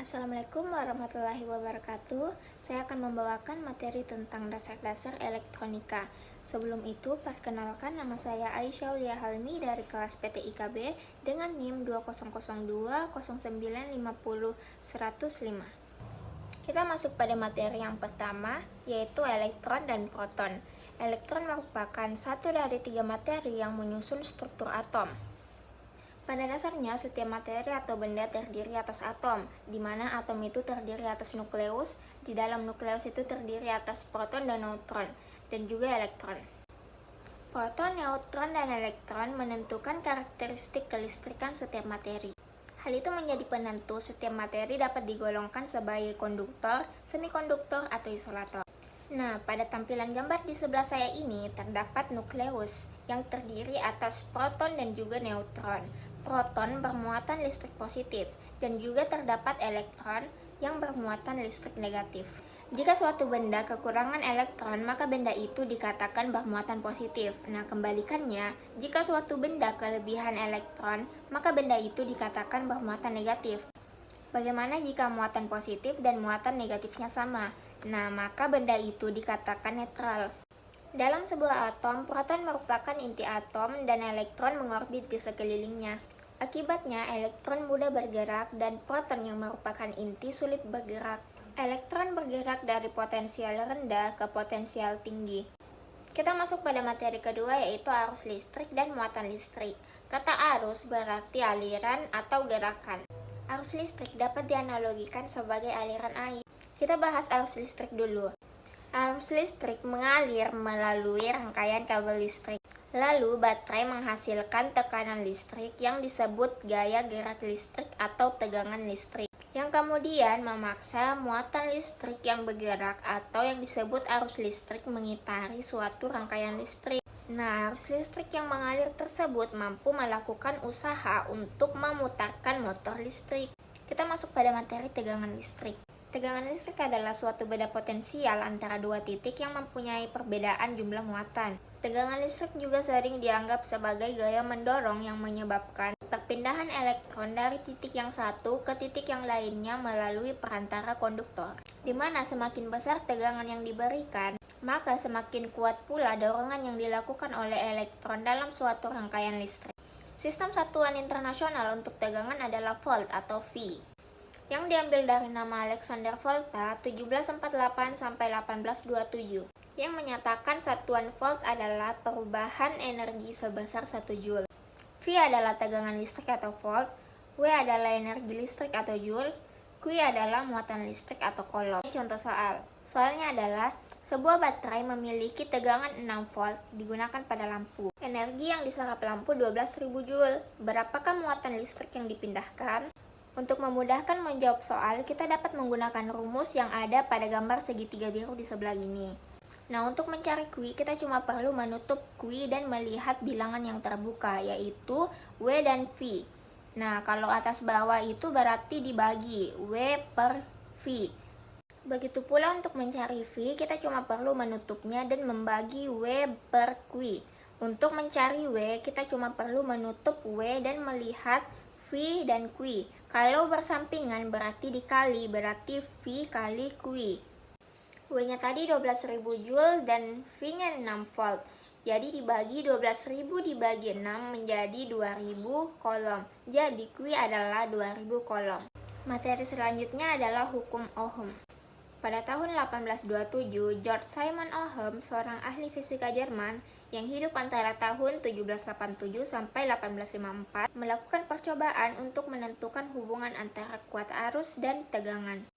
Assalamualaikum warahmatullahi wabarakatuh. Saya akan membawakan materi tentang dasar-dasar elektronika. Sebelum itu, perkenalkan nama saya Aisyah Aulia Halmi dari kelas PT IKB dengan NIM 20020950100105. Kita masuk pada materi yang pertama, yaitu elektron dan proton. Elektron merupakan satu dari tiga materi yang menyusun struktur atom. Pada dasarnya, setiap materi atau benda terdiri atas atom, di mana atom itu terdiri atas nukleus, di dalam nukleus itu terdiri atas proton dan neutron, dan juga elektron. Proton, neutron, dan elektron menentukan karakteristik kelistrikan setiap materi. Hal itu menjadi penentu setiap materi dapat digolongkan sebagai konduktor, semikonduktor, atau isolator. Nah, pada tampilan gambar di sebelah saya ini terdapat nukleus yang terdiri atas proton dan juga neutron. Proton bermuatan listrik positif dan juga terdapat elektron yang bermuatan listrik negatif. Jika suatu benda kekurangan elektron, maka benda itu dikatakan bermuatan positif. Nah, kembalikannya, jika suatu benda kelebihan elektron, maka benda itu dikatakan bermuatan negatif. Bagaimana jika muatan positif dan muatan negatifnya sama? Nah, maka benda itu dikatakan netral. Dalam sebuah atom, proton merupakan inti atom dan elektron mengorbit di sekelilingnya. Akibatnya, elektron mudah bergerak dan proton yang merupakan inti sulit bergerak. Elektron bergerak dari potensial rendah ke potensial tinggi. Kita masuk pada materi kedua, yaitu arus listrik dan muatan listrik. Kata arus berarti aliran atau gerakan. Arus listrik dapat dianalogikan sebagai aliran air. Kita bahas arus listrik dulu. Arus listrik mengalir melalui rangkaian kabel listrik. Lalu baterai menghasilkan tekanan listrik yang disebut gaya gerak listrik atau tegangan listrik, yang kemudian memaksa muatan listrik yang bergerak atau yang disebut arus listrik mengitari suatu rangkaian listrik. Nah, arus listrik yang mengalir tersebut mampu melakukan usaha untuk memutarkan motor listrik. Kita masuk pada materi tegangan listrik. Tegangan listrik adalah suatu beda potensial antara dua titik yang mempunyai perbedaan jumlah muatan. Tegangan listrik juga sering dianggap sebagai gaya mendorong yang menyebabkan perpindahan elektron dari titik yang satu ke titik yang lainnya melalui perantara konduktor. Di mana semakin besar tegangan yang diberikan, maka semakin kuat pula dorongan yang dilakukan oleh elektron dalam suatu rangkaian listrik. Sistem satuan internasional untuk tegangan adalah volt atau V, yang diambil dari nama Alexander Volta 1748-1827, yang menyatakan satuan volt adalah perubahan energi sebesar 1 Joule. V adalah tegangan listrik atau volt, W adalah energi listrik atau Joule, Q adalah muatan listrik atau coulomb. Contoh soal. Soalnya adalah sebuah baterai memiliki tegangan 6 volt digunakan pada lampu. Energi yang diserap lampu 12.000 Joule. Berapakah muatan listrik yang dipindahkan? Untuk memudahkan menjawab soal, kita dapat menggunakan rumus yang ada pada gambar segitiga biru di sebelah ini. Nah, untuk mencari Q, kita cuma perlu menutup Q dan melihat bilangan yang terbuka, yaitu W dan V. Nah, kalau atas bawah itu berarti dibagi W per V. Begitu pula untuk mencari V, kita cuma perlu menutupnya dan membagi W per Q. Untuk mencari W, kita cuma perlu menutup W dan melihat V dan Q. Kalau bersampingan berarti dikali, berarti V kali Q. W-nya tadi 12.000 Joule dan V-nya 6 volt. Jadi dibagi 12.000 dibagi 6 menjadi 2.000 coulomb. Jadi Q adalah 2.000 coulomb. Materi selanjutnya adalah hukum Ohm. Pada tahun 1827, George Simon Ohm, seorang ahli fisika Jerman yang hidup antara tahun 1787 sampai 1854, melakukan percobaan untuk menentukan hubungan antara kuat arus dan tegangan.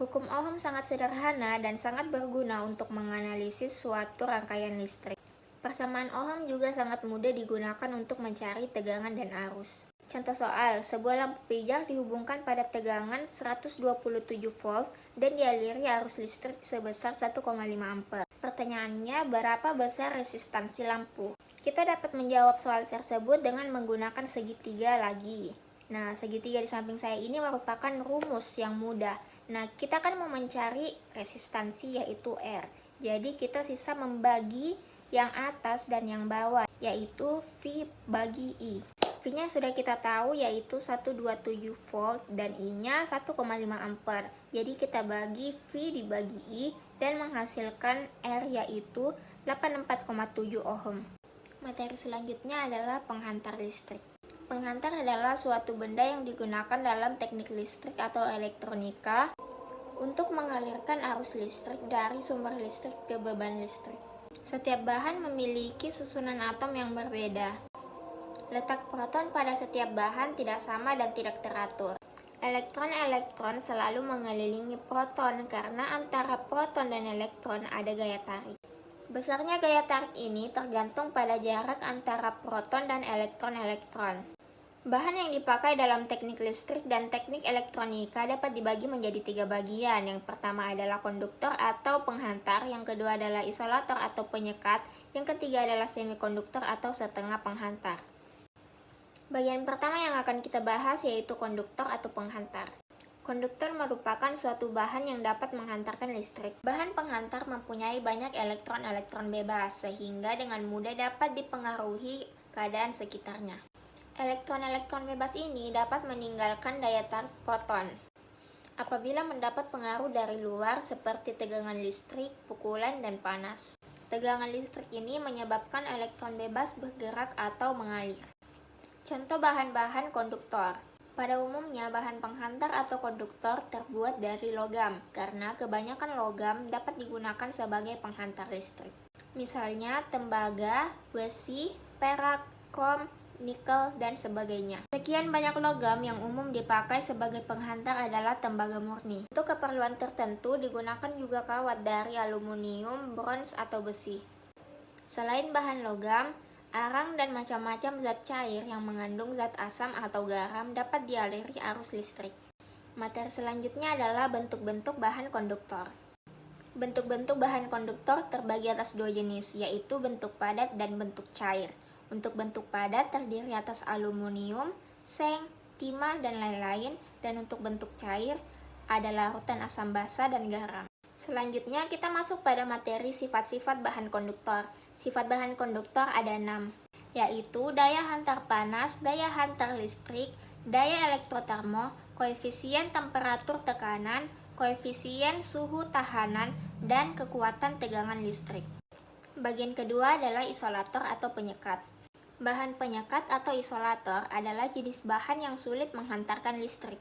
Hukum Ohm sangat sederhana dan sangat berguna untuk menganalisis suatu rangkaian listrik. Persamaan Ohm juga sangat mudah digunakan untuk mencari tegangan dan arus. Contoh soal, sebuah lampu pijar dihubungkan pada tegangan 127 volt dan dialiri arus listrik sebesar 1,5 ampere. Pertanyaannya, berapa besar resistansi lampu? Kita dapat menjawab soal tersebut dengan menggunakan segitiga lagi. Nah, segitiga di samping saya ini merupakan rumus yang mudah. Nah, kita kan mau mencari resistansi yaitu R. Jadi kita sisa membagi yang atas dan yang bawah, yaitu V bagi I. V-nya sudah kita tahu yaitu 127 volt dan I-nya 1,5 ampere. Jadi kita bagi V dibagi I dan menghasilkan R yaitu 84,7 ohm. Materi selanjutnya adalah penghantar listrik. Penghantar adalah suatu benda yang digunakan dalam teknik listrik atau elektronika untuk mengalirkan arus listrik dari sumber listrik ke beban listrik. Setiap bahan memiliki susunan atom yang berbeda. Letak proton pada setiap bahan tidak sama dan tidak teratur. Elektron-elektron selalu mengelilingi proton karena antara proton dan elektron ada gaya tarik. Besarnya gaya tarik ini tergantung pada jarak antara proton dan elektron-elektron. Bahan yang dipakai dalam teknik listrik dan teknik elektronika dapat dibagi menjadi 3 bagian. Yang pertama adalah konduktor atau penghantar, yang kedua adalah isolator atau penyekat, yang ketiga adalah semikonduktor atau setengah penghantar. Bagian pertama yang akan kita bahas yaitu konduktor atau penghantar. Konduktor merupakan suatu bahan yang dapat menghantarkan listrik. Bahan penghantar mempunyai banyak elektron-elektron bebas, sehingga dengan mudah dapat dipengaruhi keadaan sekitarnya. Elektron-elektron bebas ini dapat meninggalkan daya tarik proton apabila mendapat pengaruh dari luar seperti tegangan listrik, pukulan, dan panas. Tegangan listrik ini menyebabkan elektron bebas bergerak atau mengalir. Contoh bahan-bahan konduktor. Pada umumnya, bahan penghantar atau konduktor terbuat dari logam, karena kebanyakan logam dapat digunakan sebagai penghantar listrik. Misalnya tembaga, besi, perak, krom, nikel, dan sebagainya. Sekian banyak logam yang umum dipakai sebagai penghantar adalah tembaga murni. Untuk keperluan tertentu digunakan juga kawat dari aluminium, bronze, atau besi. Selain bahan logam, arang dan macam-macam zat cair yang mengandung zat asam atau garam dapat dialiri arus listrik. Materi selanjutnya adalah bentuk-bentuk bahan konduktor. Bentuk-bentuk bahan konduktor terbagi atas 2 jenis, yaitu bentuk padat dan bentuk cair. Untuk bentuk padat terdiri atas aluminium, seng, timah, dan lain-lain, dan untuk bentuk cair ada larutan asam basa dan garam. Selanjutnya kita masuk pada materi sifat-sifat bahan konduktor. Sifat bahan konduktor ada 6, yaitu daya hantar panas, daya hantar listrik, daya elektrotermo, koefisien temperatur tekanan, koefisien suhu tahanan, dan kekuatan tegangan listrik. Bagian kedua adalah isolator atau penyekat. Bahan penyekat atau isolator adalah jenis bahan yang sulit menghantarkan listrik.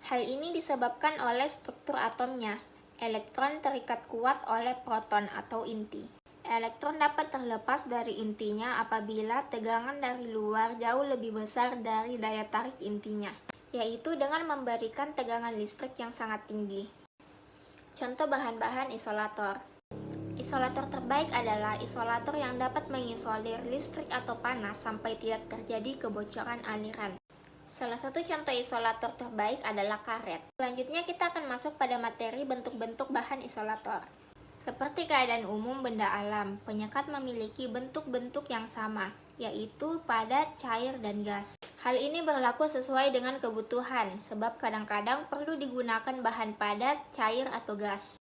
Hal ini disebabkan oleh struktur atomnya. Elektron terikat kuat oleh proton atau inti. Elektron dapat terlepas dari intinya apabila tegangan dari luar jauh lebih besar dari daya tarik intinya, yaitu dengan memberikan tegangan listrik yang sangat tinggi. Contoh bahan-bahan isolator. Isolator terbaik adalah isolator yang dapat mengisolir listrik atau panas sampai tidak terjadi kebocoran aliran. Salah satu contoh isolator terbaik adalah karet. Selanjutnya kita akan masuk pada materi bentuk-bentuk bahan isolator. Seperti keadaan umum benda alam, penyekat memiliki bentuk-bentuk yang sama, yaitu padat, cair, dan gas. Hal ini berlaku sesuai dengan kebutuhan, sebab kadang-kadang perlu digunakan bahan padat, cair, atau gas.